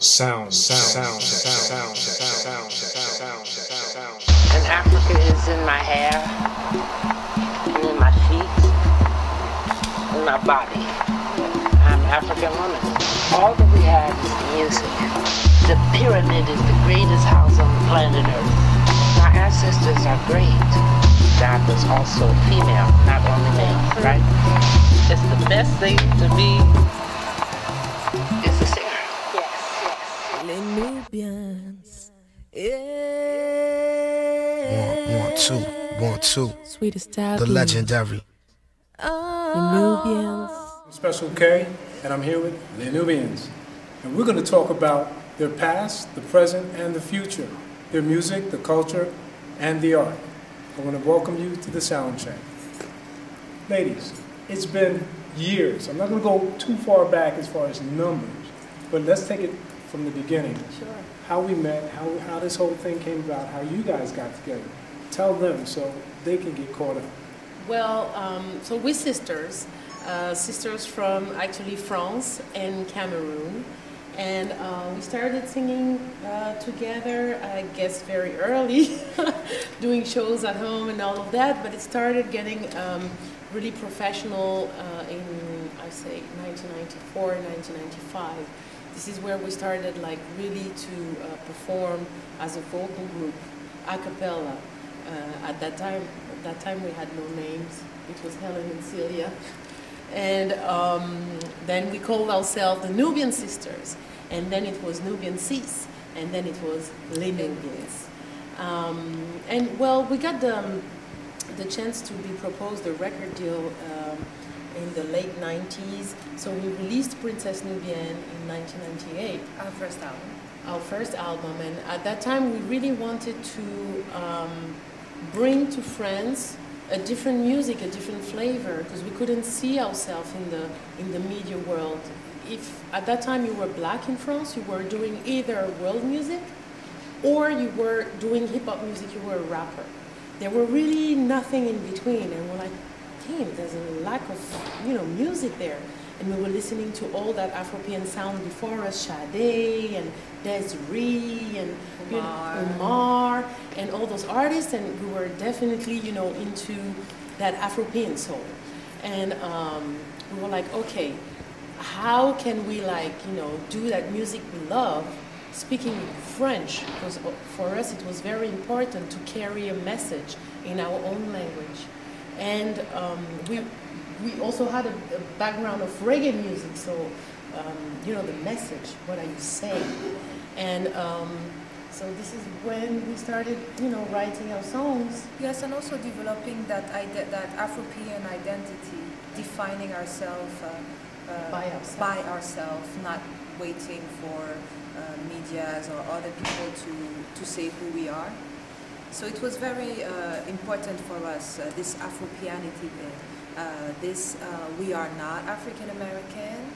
And Africa is in my hair, and in my feet, in my body. I'm African woman. All that we have is music. The pyramid is the greatest house on the planet Earth. Our ancestors are great. God was also female, not only male, right? It's the best thing to be is a singer. Yes. Les Nubians. One, two. Sweetest style. The legendary. The Nubians. I'm Special K, and I'm here with Les Nubians. And we're going to talk about their past, the present, and the future. Their music, the culture, and the art. I want to welcome you to the sound check. Ladies, it's been years. I'm not going to go too far back as far as numbers, but let's take it from the beginning. Sure. How we met, how this whole thing came about, how you guys got together. Tell them so they can get caught up. Well, so we're sisters. Sisters from actually France and Cameroon. And we started singing together, I guess very early, doing shows at home and all of that. But it started getting really professional in, I say, 1994, 1995. This is where we started like really to perform as a vocal group, a cappella. At that time we had no names. It was Helen and Celia. And then we called ourselves the Nubian Sisters. And then it was Nubian Sis. And then it was Les Nubians. And well, we got the chance to be proposed a record deal in the late 90s. So we released Princess Nubian in 1998. Our first album. Our first album. And at that time we really wanted to bring to France a different music, a different flavor, because we couldn't see ourselves in the media world. If at that time you were black in France, you were doing either world music or you were doing hip-hop music, you were a rapper. There were really nothing in between, and we're like, damn, there's a lack of music there. And we were listening to all that Afropean sound before us, Sade and Desiree and Omar and all those artists, and we were definitely into that Afropean soul. And we were like, okay, how can we do that music we love speaking French? Because for us it was very important to carry a message in our own language. And we also had a background of reggae music, so the message, what are you saying? And so this is when we started writing our songs. Yes, and also developing that Afropean identity, defining ourselves by ourselves, not waiting for medias or other people to say who we are. So it was very important for us, this Afropeanity thing. We are not African American.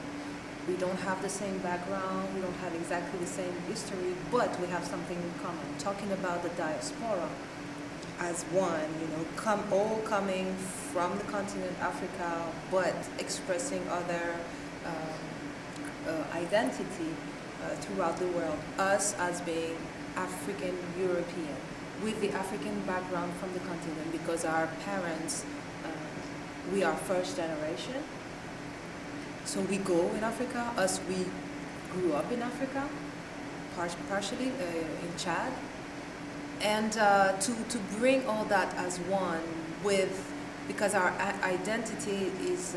We don't have the same background. We don't have exactly the same history, but we have something in common. Talking about the diaspora as one, all coming from the continent Africa, but expressing other identity throughout the world. Us as being African European, with the African background from the continent, because our parents, we are first generation. So we go in Africa, we grew up in Africa, partially in Chad. And to bring all that as one because our identity is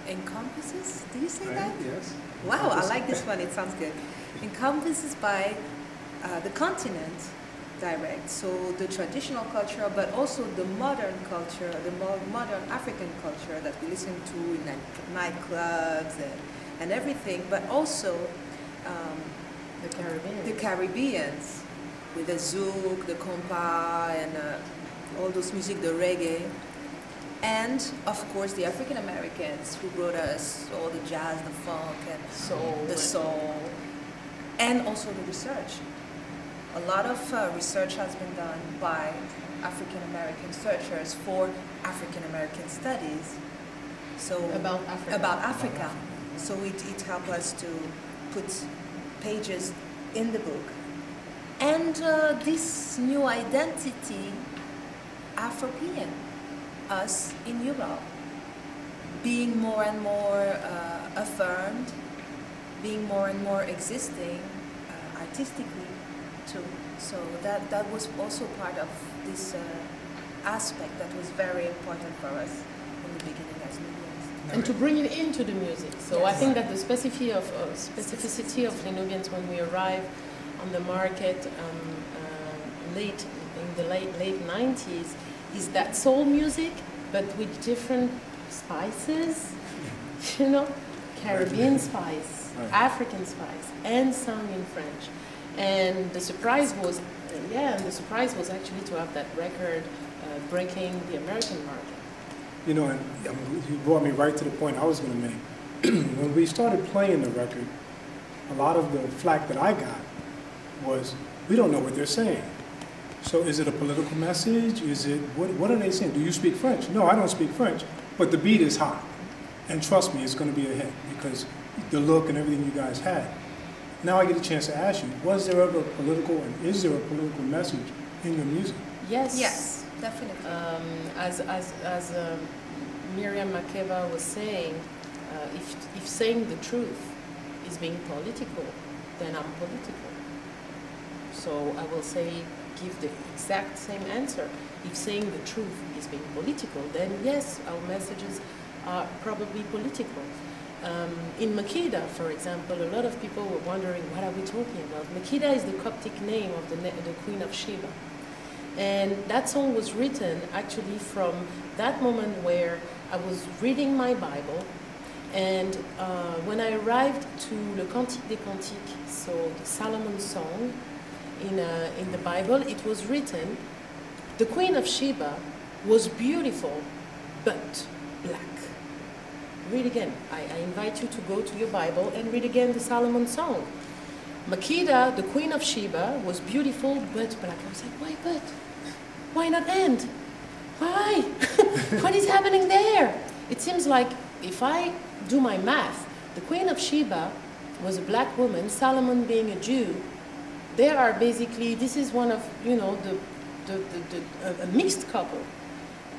encompasses, do you say that? Yes. Wow, I like this one, it sounds good. Encompasses by the continent, direct, so the traditional culture, but also the modern culture, the modern African culture that we listen to in nightclubs and everything, but also the Caribbeans with the zouk, the compa, and all those music, the reggae, and of course the African Americans who brought us all the jazz, the funk, and the soul, and also the research. A lot of research has been done by African American researchers for African American studies. So about Africa. So it helped us to put pages in the book. And this new identity, Afropean, us in Europe, being more and more affirmed, being more and more existing artistically too. So that was also part of this aspect that was very important for us in the beginning as Nubians. And to bring it into the music. So Yes. I think that the specificity of Les Nubians when we arrive on the market in the late 90s is that soul music, but with different spices, you know, Caribbean spice, African spice, and sung in French. And the surprise was, actually to have that record breaking the American market. You know, and you brought me right to the point I was going to make. When we started playing the record, a lot of the flack that I got was, we don't know what they're saying. So is it a political message? Is it, what are they saying? Do you speak French? No, I don't speak French, but the beat is hot. And trust me, it's going to be a hit because the look and everything you guys had. Now I get a chance to ask you, was there ever a political and is there a political message in your music? Yes. Yes, definitely. As Miriam Makeba was saying, if saying the truth is being political, then I'm political. So I will give the exact same answer. If saying the truth is being political, then yes, our messages are probably political. In Makeda, for example, a lot of people were wondering, what are we talking about? Makeda is the Coptic name of the Queen of Sheba. And that song was written actually from that moment where I was reading my Bible, and when I arrived to Le Cantique des Cantiques, so the Solomon song in the Bible, it was written, the Queen of Sheba was beautiful, but black. Read again. I invite you to go to your Bible and read again the Solomon song. Makeda, the Queen of Sheba, was beautiful, but black. I was like, why but? Why not and? Why? What is happening there? It seems like if I do my math, the Queen of Sheba was a black woman, Solomon being a Jew. They are basically, this is one of, you know, a mixed couple.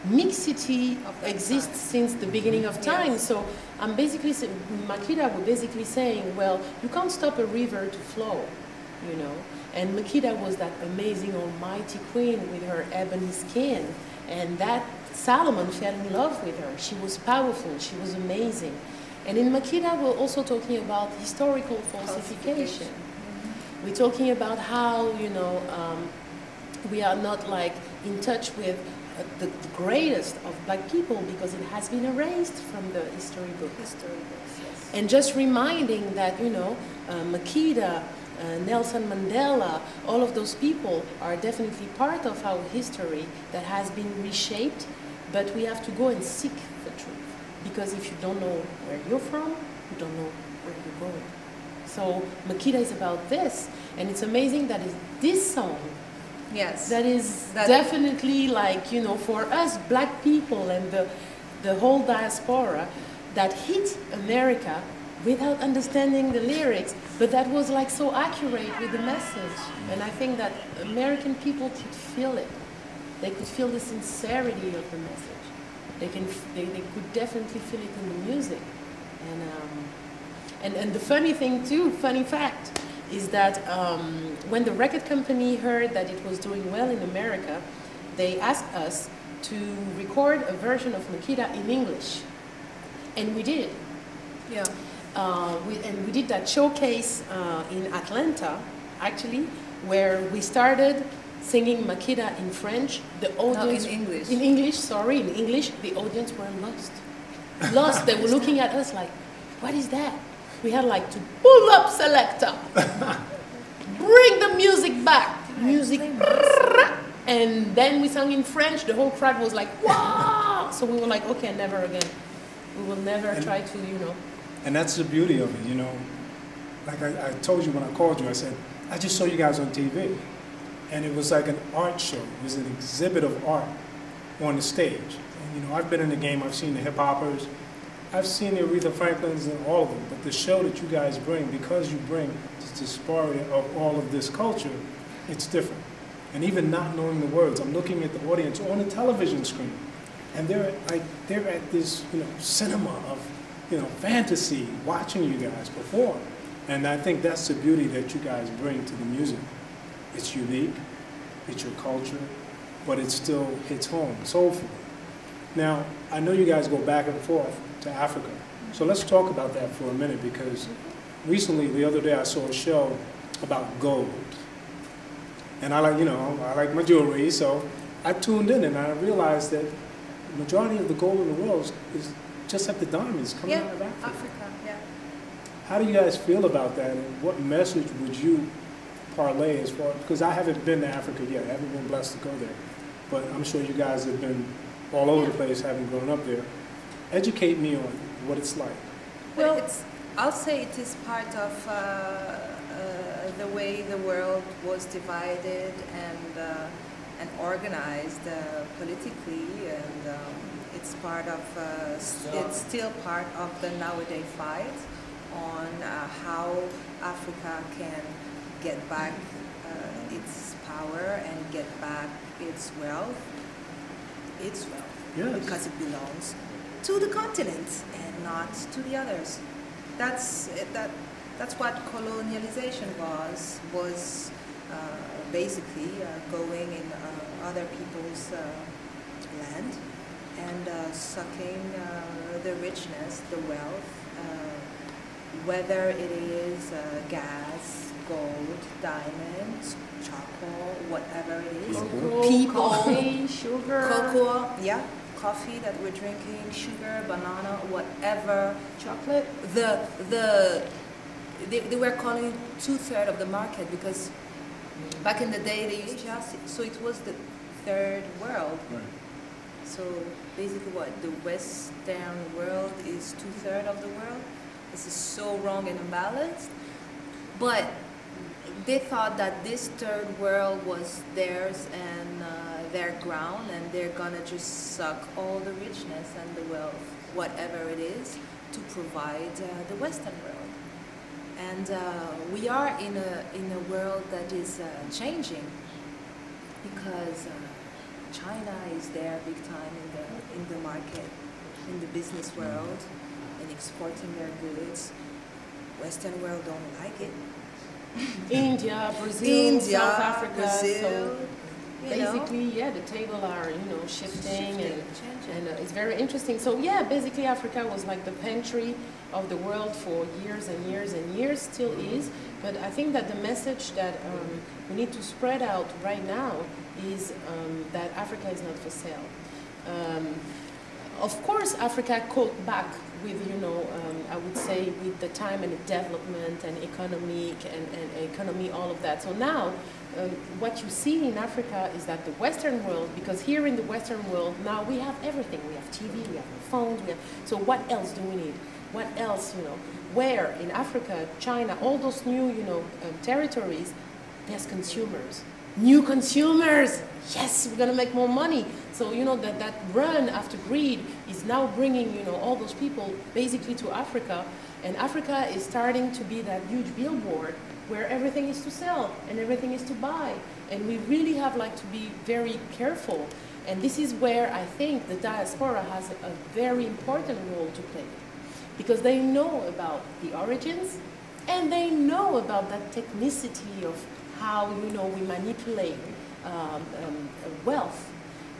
Mixity exists since the beginning of time. Yes. So I'm basically, Makeda was basically saying, well, you can't stop a river to flow, you know. And Makeda was that amazing almighty queen with her ebony skin. And that Solomon fell in love with her. She was powerful, she was amazing. And in Makeda, we're also talking about historical falsification. Mm-hmm. We're talking about how, you know, we are not like in touch with the greatest of black people because it has been erased from the history books. Yes. And just reminding that, you know, Makeda, Nelson Mandela, all of those people are definitely part of our history that has been reshaped, but we have to go and seek the truth. Because if you don't know where you're from, you don't know where you're going. So Makeda is about this, and it's amazing that this song, yes, that is definitely like, you know, for us black people and the whole diaspora that hit America without understanding the lyrics, but that was like so accurate with the message. And I think that American people could feel it. They could feel the sincerity of the message. They could definitely feel it in the music. And the funny thing too, funny fact, is that when the record company heard that it was doing well in America, they asked us to record a version of Makeda in English. And we did. Yeah. We did that showcase in Atlanta, actually, where we started singing Makeda in French. The audience, no, in English. In English, sorry, in English. The audience were lost. Lost. They were looking at us like, what is that? We had like to pull up selector, bring the music back, music, and then we sang in French. The whole crowd was like, wow! So we were like, okay, never again. We will never try to, you know. And that's the beauty of it, you know. Like I told you when I called you, I said, I just saw you guys on TV. And it was like an art show. It was an exhibit of art on the stage. And, you know, I've been in the game. I've seen the hip-hoppers. I've seen the Aretha Franklins and all of them, but the show that you guys bring, because you bring the disparity of all of this culture, it's different. And even not knowing the words, I'm looking at the audience on a television screen, and they're at this, you know, cinema of, you know, fantasy, watching you guys perform. And I think that's the beauty that you guys bring to the music. It's unique, it's your culture, but it still hits home soulfully. Now, I know you guys go back and forth to Africa, so let's talk about that for a minute, because recently, the other day, I saw a show about gold. And I like, you know, I like my jewelry, so I tuned in and I realized that the majority of the gold in the world is just like the diamonds coming out of Africa. Africa, yeah. How do you guys feel about that, and what message would you parlay as far, because I haven't been to Africa yet, I haven't been blessed to go there, but I'm sure you guys have been all over the place, having grown up there. Educate me on what it's like. Well, I'll say it is part of the way the world was divided and organized politically, and it's part of it's still part of the nowadays fight on how Africa can get back its power and get back its wealth. Yes. Because it belongs to the continent and not to the others. That's what colonialization was basically going in other people's land and sucking the richness, the wealth, whether it is gas, gold, diamonds, charcoal, whatever it is. People, coffee, sugar, cocoa, yeah, coffee that we're drinking, sugar, banana, whatever. chocolate. They were calling 2/3 of the market, because back in the day they used just, so it was the third world. Right. So basically what, the Western world is 2/3 of the world. This is so wrong and imbalanced. But they thought that this third world was theirs and their ground, and they're gonna just suck all the richness and the wealth, whatever it is, to provide the Western world. And we are in a world that is changing, because China is there big time in the market, in the business world, and exporting their goods. Western world don't like it. India, Brazil, South Africa. Brazil. So basically, yeah, the table are, you know, shifting, and it's very interesting. So yeah, basically Africa was like the pantry of the world for years and years and years, still is. But I think that the message that we need to spread out right now is that Africa is not for sale. Of course, Africa caught back with, you know, I would say with the time and the development and economy, all of that. So now, what you see in Africa is that the Western world, because here in the Western world, now we have everything. We have TV, we have phones, so what else do we need? What else, you know? Where in Africa, China, all those new, you know, territories, there's consumers. New consumers! Yes, we're gonna make more money. So, you know, that run after greed is now bringing, you know, all those people basically to Africa. And Africa is starting to be that huge billboard where everything is to sell and everything is to buy. And we really have like to be very careful. And this is where I think the diaspora has a very important role to play, because they know about the origins and they know about that technicity of how, you know, we manipulate wealth.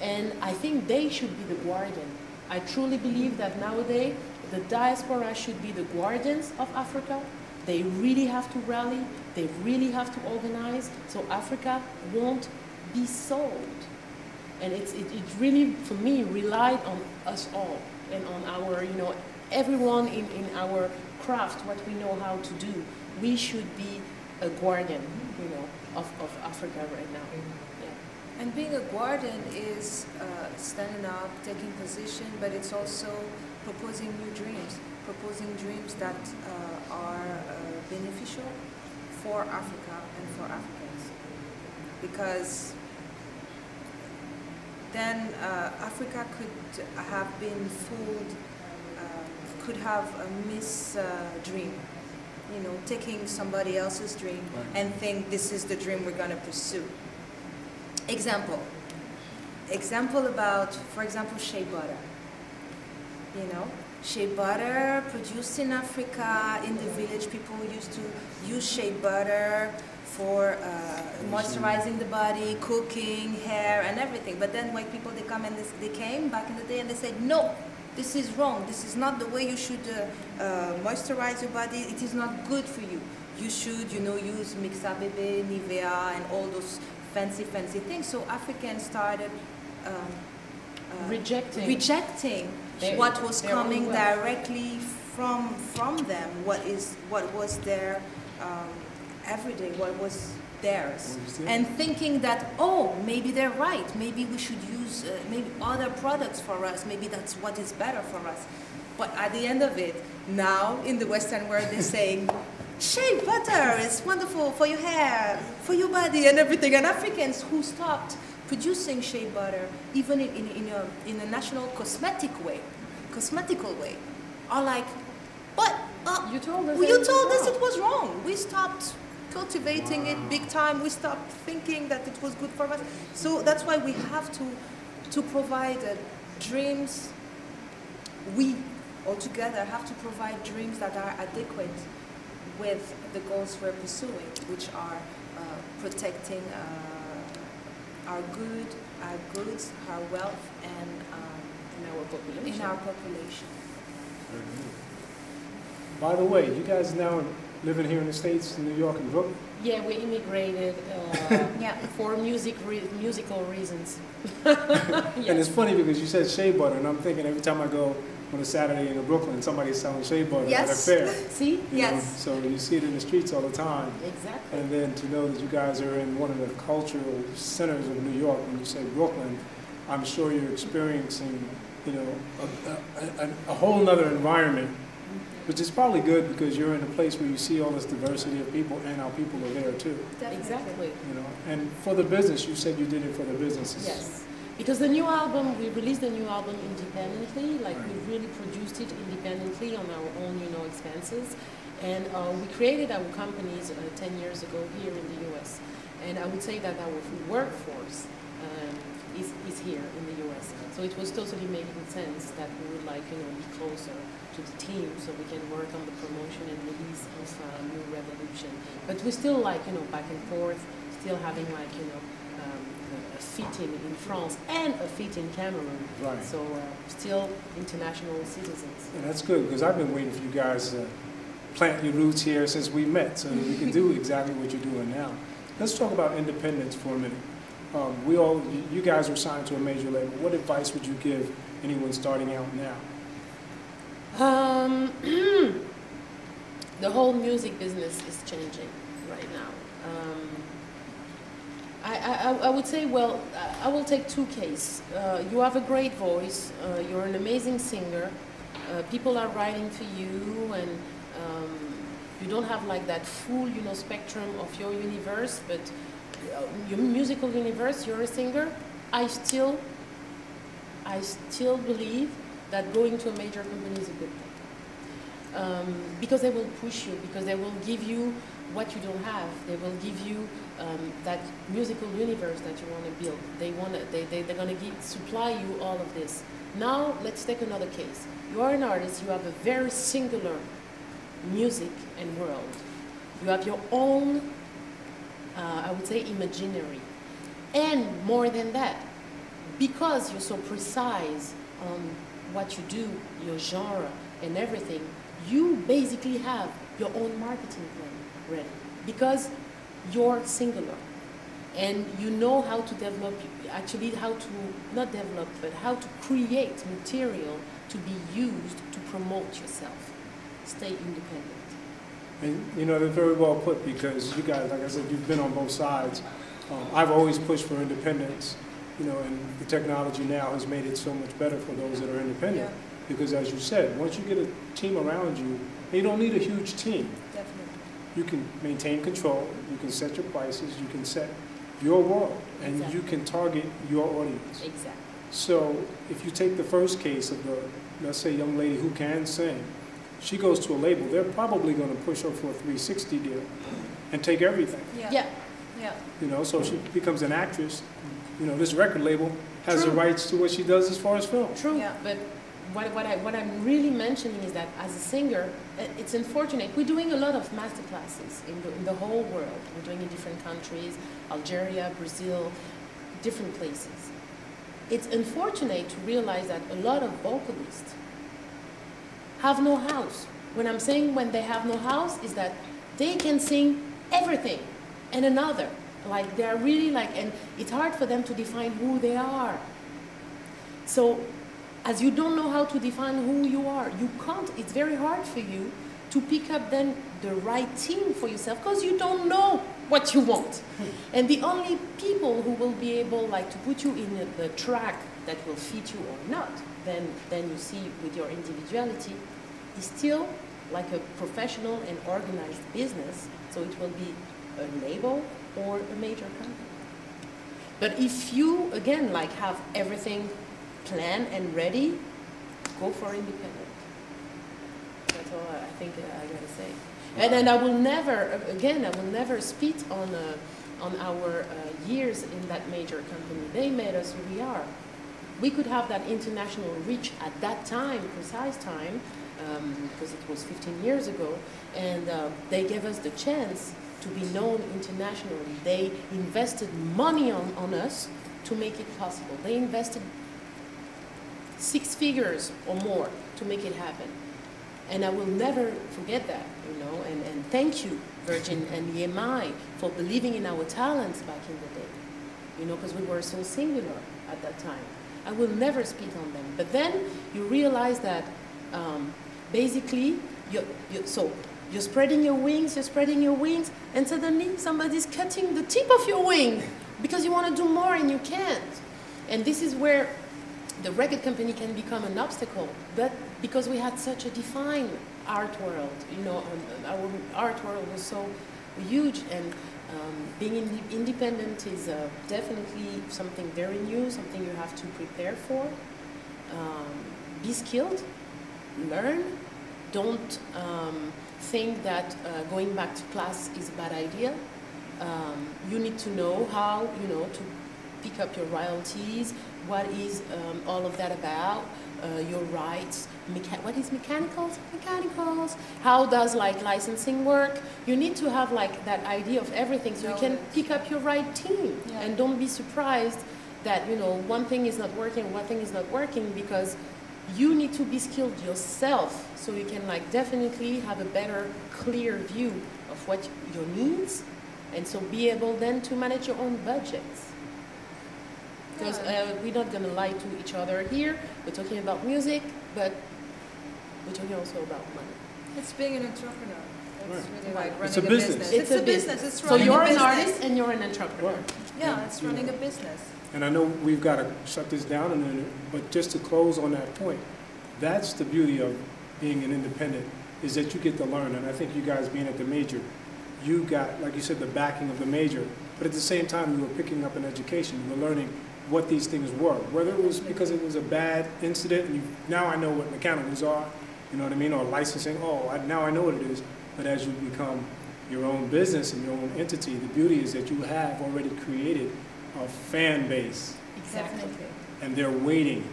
And I think they should be the guardian. I truly believe that nowadays the diaspora should be the guardians of Africa. They really have to rally, they really have to organize, so Africa won't be sold. And it really, for me, relied on us all and on our, you know, everyone in our craft, what we know how to do. We should be a guardian, you know, of Africa right now. Yeah. And being a guardian is standing up, taking position, but it's also proposing new dreams, proposing dreams that are beneficial for Africa and for Africans. Because then Africa could have been fooled could have a dream, you know, taking somebody else's dream and think this is the dream we're going to pursue. Example about, for example, shea butter. You know, shea butter produced in Africa, in the village, people used to use shea butter for moisturizing the body, cooking, hair, and everything. But then white people, they came back in the day and they said, no, this is wrong. This is not the way you should moisturize your body. It is not good for you. You should, you know, use Mixa Bebe, Nivea, and all those fancy things. So Africans started rejecting what was coming directly from them, what was their everyday, what was theirs, and thinking that, oh, maybe they're right, maybe we should use maybe other products for us, maybe that's what is better for us. But at the end of it, now in the Western world, they're saying, shea butter is wonderful for your hair, for your body and everything. And Africans who stopped producing shea butter, even in a national cosmetical way, are like, but you told us it was wrong. We stopped cultivating it big time. We stopped thinking that it was good for us. So that's why we have to provide dreams. We all together have to provide dreams that are adequate with the goals we're pursuing, which are protecting our goods, our wealth, and in our population. By the way, you guys now living here in the States, in New York and Brooklyn? Yeah, we immigrated for musical reasons. And it's funny because you said shea butter, and I'm thinking every time I go on a Saturday in Brooklyn, somebody's selling shea butter at a fair. See? Yes. So you see it in the streets all the time. Exactly. And then to know that you guys are in one of the cultural centers of New York, when you say Brooklyn, I'm sure you're experiencing, you know, a whole nother environment, which is probably good because you're in a place where you see all this diversity of people, and our people are there too. Definitely. Exactly. You know, and for the business, you said you did it for the businesses. Yes. Because the new album, we released the new album independently, like we really produced it independently on our own, you know, expenses. And we created our companies 10 years ago here in the US. And I would say that our workforce is here in the US. So it was totally making sense that we would like, you know, be closer to the team so we can work on the promotion and release of New Revolution. But we still like, you know, back and forth, still having like, you know, a feet in France and a feet in Cameroon. Right. So still international citizens. And that's good because I've been waiting for you guys to plant your roots here since we met so that we can do exactly what you're doing now. Let's talk about independence for a minute. You guys were signed to a major label. What advice would you give anyone starting out now? The whole music business is changing right now. I would say, well, I will take two cases. You have a great voice, you're an amazing singer, people are writing for you, and you don't have like that full, you know, spectrum of your universe, but your musical universe, you're a singer. I still believe that going to a major company is a good thing. Because they will push you, because they will give you what you don't have. They will give you that musical universe that you want to build. They're going to supply you all of this. Now, let's take another case. You are an artist, you have a very singular music and world. You have your own, I would say, imaginary. And more than that, because you're so precise on what you do, your genre and everything, you basically have your own marketing plan ready. Because you're singular. And you know how to develop, actually how to, not develop, but how to create material to be used to promote yourself. Stay independent. And you know, they're very well put because you guys, like I said, you've been on both sides. I've always pushed for independence, you know, and the technology now has made it so much better for those that are independent. Yeah. Because as you said, once you get a team around you, you don't need a huge team. Definitely. You can maintain control, you can set your prices, you can set your world, and exactly. you can target your audience. Exactly. So if you take the first case of the, let's say, young lady who can sing, she goes to a label, they're probably going to push her for a 360 deal and take everything. Yeah. You know, so she becomes an actress. You know, this record label has True. the rights to what she does as far as film. True, but what I'm really mentioning is that as a singer, it's unfortunate. We're doing a lot of master classes in the whole world. We're doing in different countries, Algeria, Brazil, different places. It's unfortunate to realize that a lot of vocalists have no house. When I'm saying when they have no house is that they can sing everything and another. Like they're really like, and it's hard for them to define who they are. So as you don't know how to define who you are, you can't, it's very hard for you to pick up then the right team for yourself because you don't know what you want. And the only people who will be able like to put you in the track that will fit you or not, then you see with your individuality, is still like a professional and organized business. So it will be a label or a major company. But if you, again, like have everything planned and ready, go for independent. That's all I think I gotta say. And then I will never spit on our years in that major company. They made us who we are. We could have that international reach at that time, precise time, because it was 15 years ago, and they gave us the chance to be known internationally. They invested money on us to make it possible. They invested 6 figures or more to make it happen. And I will never forget that, you know, and thank you, Virgin and EMI, for believing in our talents back in the day, you know, because we were so singular at that time. I will never speak on them. But then you realize that basically, you're spreading your wings, and suddenly somebody's cutting the tip of your wing because you want to do more and you can't. And this is where the record company can become an obstacle, but because we had such a defined art world, you know, our art world was so huge, and being independent is definitely something very new, something you have to prepare for. Be skilled, learn, don't think that going back to class is a bad idea. You need to know how, you know, to pick up your royalties, what is all of that about, your rights, what is mechanicals? How does like licensing work? You need to have like that idea of everything so you can pick up your right team. Yeah. And don't be surprised that, you know, one thing is not working, because you need to be skilled yourself so you can like definitely have a better, clear view of what your needs, and so be able then to manage your own budgets. Because we're not going to lie to each other here. We're talking about music, but we're talking also about money. It's being an entrepreneur. It's really like running it's a business. It's a business. It's so running you're a business. an artist and you're an entrepreneur. Right. Yeah, it's running a business. And I know we've got to shut this down in a minute, but just to close on that point, that's the beauty of being an independent, is that you get to learn. And I think you guys being at the major, you got, like you said, the backing of the major, but at the same time you were picking up an education. You were learning what these things were, whether it was because it was a bad incident, and now I know what mechanicals are, you know what I mean, or licensing, now I know what it is. But as you become your own business and your own entity, the beauty is that you have already created a fan base. Exactly. And they're waiting.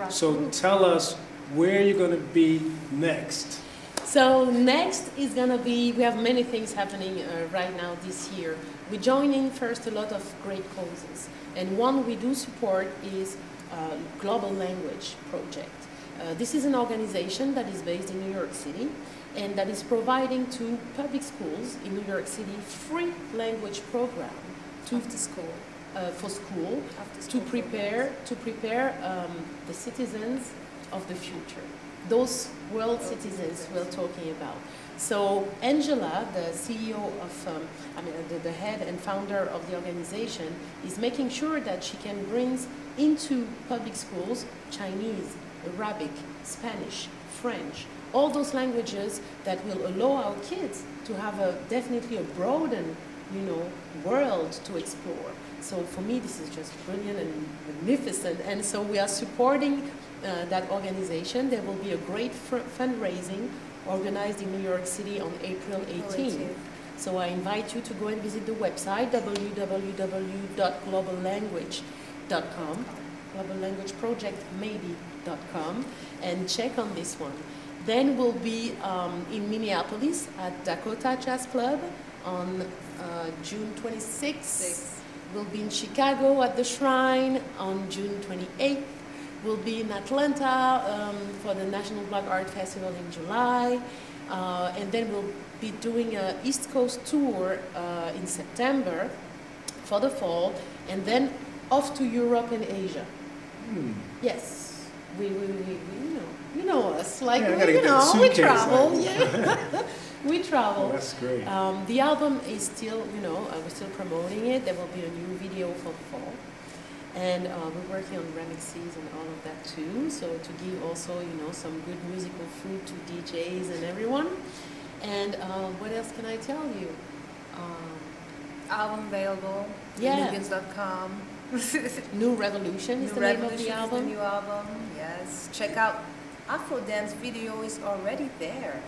So Grassroots. tell us where you're going to be next. So next is going to be, we have many things happening right now this year. We're joining first a lot of great causes. And one we do support is Global Language Project. This is an organization that is based in New York City and that is providing to public schools in New York City free language program After school. For school After to school prepare the citizens of the future, those world citizens we're talking about. So Angela, the CEO of, the head and founder of the organization, is making sure that she can bring into public schools Chinese, Arabic, Spanish, French, all those languages that will allow our kids to have definitely a broadened, you know, world to explore. So for me, this is just brilliant and magnificent. And so we are supporting that organization. There will be a great fundraising organized in New York City on April 18th. So I invite you to go and visit the website, www.globallanguage.com, globallanguageprojectmaybe.com, and check on this one. Then we'll be in Minneapolis at Dakota Jazz Club on June 26th. We'll be in Chicago at the Shrine on June 28th. We'll be in Atlanta for the National Black Art Festival in July. And then we'll be doing an East Coast tour in September for the fall. And then off to Europe and Asia. Yes, we you know us. Like, yeah, we travel. Yeah. We travel. Oh, that's great. The album is still, we're still promoting it. There will be a new video for the fall. And we're working on remixes and all of that too. So to give also, some good musical food to DJs and everyone. And what else can I tell you? Album available. Yeah. Nubians.com. New Revolution is the name of the album. Is the new album. Yes. Check out Afro Dance video is already there.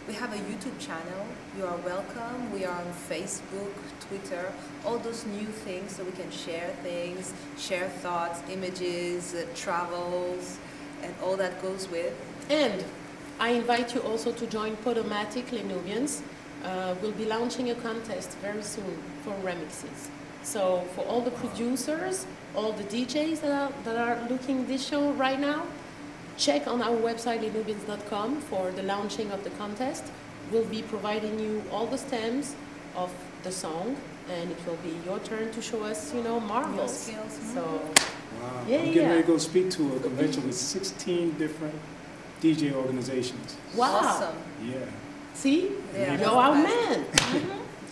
We have a YouTube channel. You are welcome. We are on Facebook, Twitter, all those new things so we can share things, share thoughts, images, travels, and all that goes with. And I invite you also to join Podomatic Les Nubians. We'll be launching a contest very soon for remixes. So for all the producers, all the DJs that are looking this show right now, check on our website, lesnubians.com, for the launching of the contest. We'll be providing you all the stems of the song, and it will be your turn to show us, marvels. Your skills. So, Wow. yeah, I'm getting ready to go speak to a convention with 16 different DJ organizations. Wow. Awesome. Yeah. See? Yeah, You're our man.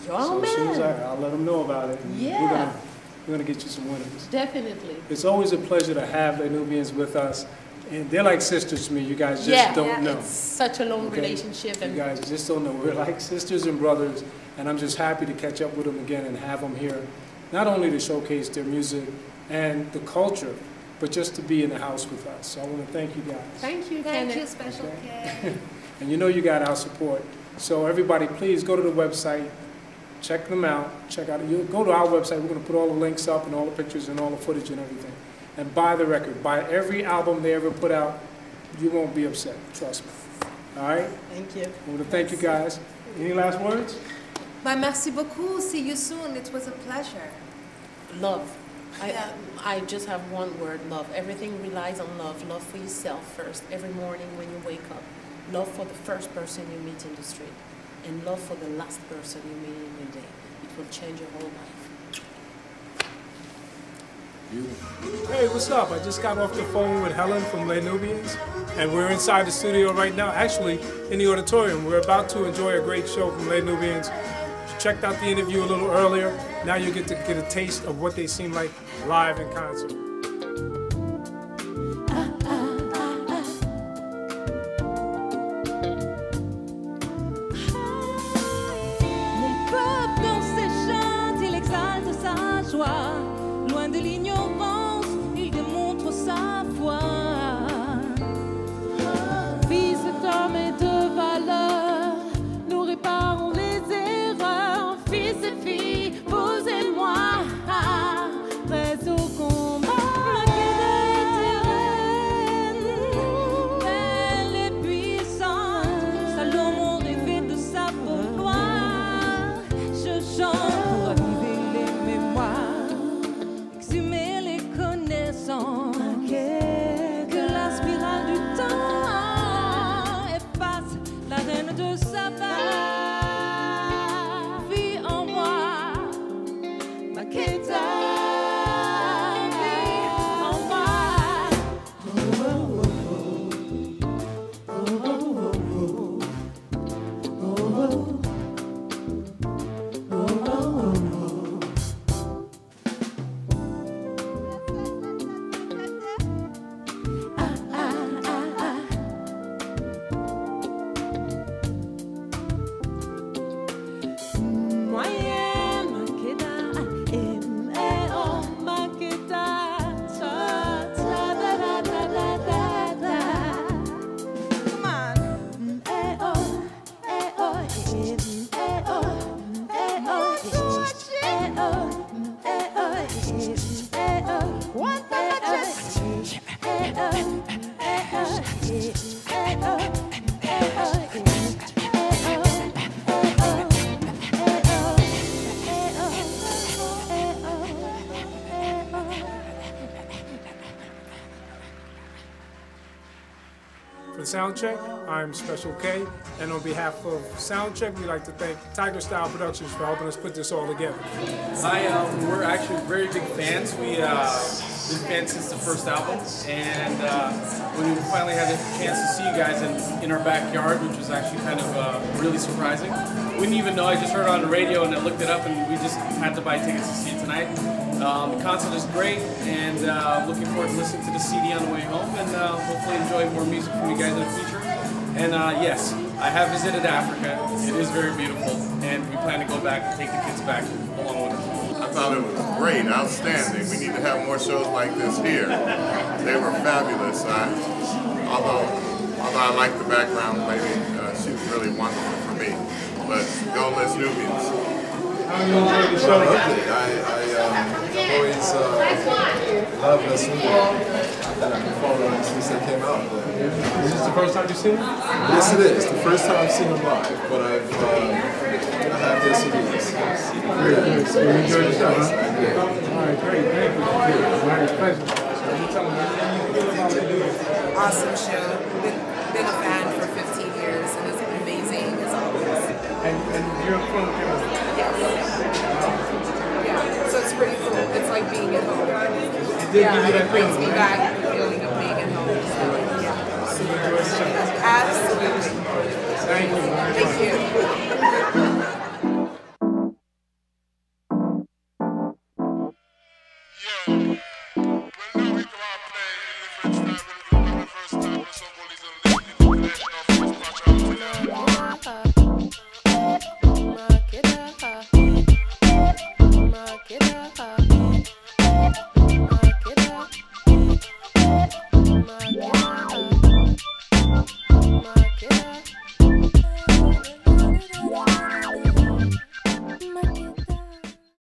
You're our So as soon as man. I'll let them know about it. Yeah. We're gonna get you some winners. Definitely. It's always a pleasure to have the Nubians with us. And they're like sisters to me. You guys just don't know. It's such a long Okay? relationship. You And guys just don't know. We're like sisters and brothers. And I'm just happy to catch up with them again and have them here. Not only to showcase their music and the culture, but just to be in the house with us. So I want to thank you guys. thank you, Thank you, Kenneth. Special Okay. K. And you got our support. So everybody, please go to the website, check them out, you go to our website. We're going to put all the links up and all the pictures and all the footage and everything. And buy the record. Buy every album they ever put out. You won't be upset. Trust me. All right? Thank you. I want to thank you guys. Any last words? Merci beaucoup. See you soon. It was a pleasure. Love. Yeah. I just have one word, love. Everything relies on love. Love for yourself first, every morning when you wake up. Love for the first person you meet in the street. And love for the last person you meet in your day. It will change your whole life. Hey, what's up? I just got off the phone with Helen from Les Nubians, and we're inside the studio right now, actually in the auditorium. We're about to enjoy a great show from Les Nubians. Checked out the interview a little earlier. Now you get to get a taste of what they seem like live in concert. Mon peuple dans ses chants, il exalte sa joie. Loin de l'ignorance, il démontre sa foi. Fils d'homme et de valeur, nous réparons les erreurs. Fils et filles, vous et moi, prêts au combat. Soundcheck. I'm Special K, and on behalf of Soundcheck, we'd like to thank Tiger Style Productions for helping us put this all together. Hi, we're actually very big fans. We've been fans since the first album, and when we finally had a chance to see you guys in our backyard, which was actually kind of really surprising. We didn't even know, I just heard it on the radio and I looked it up, and we just had to buy tickets to see it tonight. The concert is great, and looking forward to listening to the CD on the way home, and hopefully enjoy more music from you guys in the future. And yes, I have visited Africa. It is very beautiful, and we plan to go back and take the kids back along with us. I thought it was great, outstanding. We need to have more shows like this here. They were fabulous. Although I like the background lady, she was really wonderful for me. But go Les Nubians. How do you enjoy the show? I always loved Les Nubians. I've been following them since they came out. Is this the first time you've seen them? Yes, it is. The first time I've seen them live, but I have their CDs. Very good. So you enjoyed the show, huh? All right, great. Thank you. All right, pleasure. So you tell me anything you feel about Les Nubians? Awesome show. Been a fan for 15 years, and it's amazing as always. And you're from Canada? Yes. Yeah, so it's pretty cool. It's like being at home. It did give you that it brings feeling, me right? back the feeling of being at home. So, yeah. So you enjoyed the show? Absolutely. Thank you. Thank you. Get up.